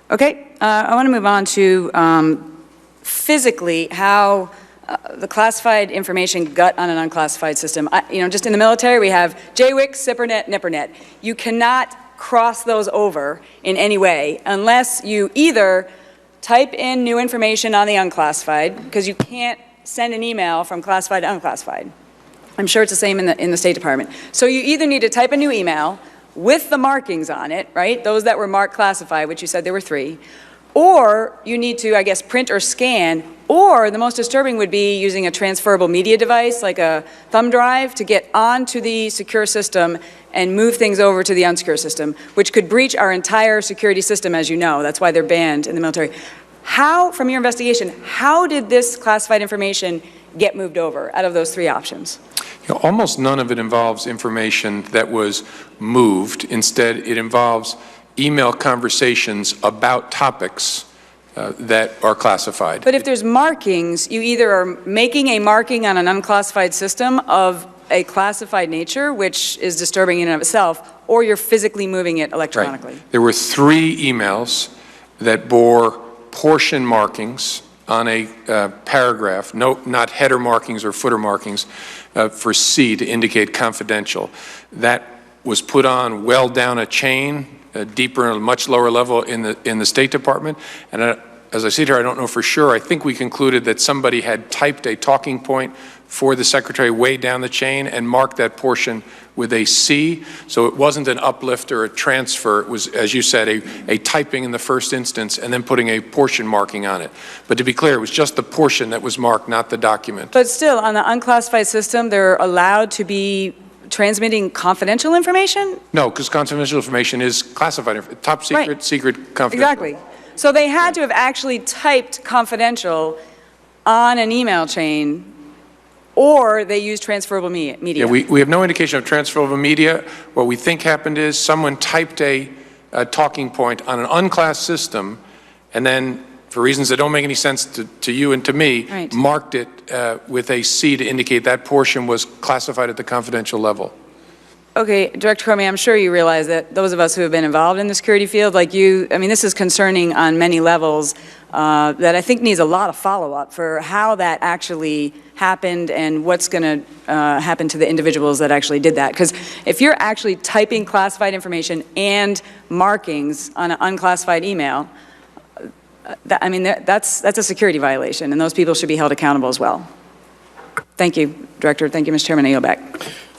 Okay, I want to move on to physically how the classified information got on an unclassified system. Just in the military, we have JWIC, SIPRNet, NIPRNet. You cannot cross those over in any way unless you either type in new information on the unclassified, because you can't send an email from classified to unclassified. I'm sure it's the same in the State Department. So you either need to type a new email with the markings on it, right? Those that were marked classified, which you said there were 3. Or you need to, I guess, print or scan, or the most disturbing would be using a transferable media device like a thumb drive to get onto the secure system and move things over to the unsecure system, which could breach our entire security system, as you know. That's why they're banned in the military. How, from your investigation, how did this classified information get moved over out of those 3 options? Almost none of it involves information that was moved. Instead, it involves email conversations about topics that are classified. But if there's markings, you either are making a marking on an unclassified system of a classified nature, which is disturbing in and of itself, or you're physically moving it electronically. Right. There were 3 emails that bore portion markings on a paragraph, not header markings or footer markings, for C to indicate confidential. That was put on well down a chain, deeper and a much lower level in the State Department. And as I sit here, I don't know for sure. I think we concluded that somebody had typed a talking point for the Secretary way down the chain and marked that portion with a C. So it wasn't an uplift or a transfer. It was, as you said, a typing in the first instance and then putting a portion marking on it. But to be clear, it was just the portion that was marked, not the document. But still, on the unclassified system, they're allowed to be transmitting confidential information? No, because confidential information is classified, top secret, right. Secret, confidential. Exactly. So they had to have actually typed confidential on an email chain, or they used transferable media. Yeah, we have no indication of transferable media. What we think happened is someone typed a talking point on an unclassed system, and then, for reasons that don't make any sense to you and to me, right, marked it with a C to indicate that portion was classified at the confidential level. Okay, Director Comey, I'm sure you realize that those of us who have been involved in the security field, like you, I mean, this is concerning on many levels that I think needs a lot of follow-up for how that actually happened and what's going to happen to the individuals that actually did that. Because if you're actually typing classified information and markings on an unclassified email, that's a security violation, and those people should be held accountable as well. Thank you, Director. Thank you, Mr. Chairman. I yield back.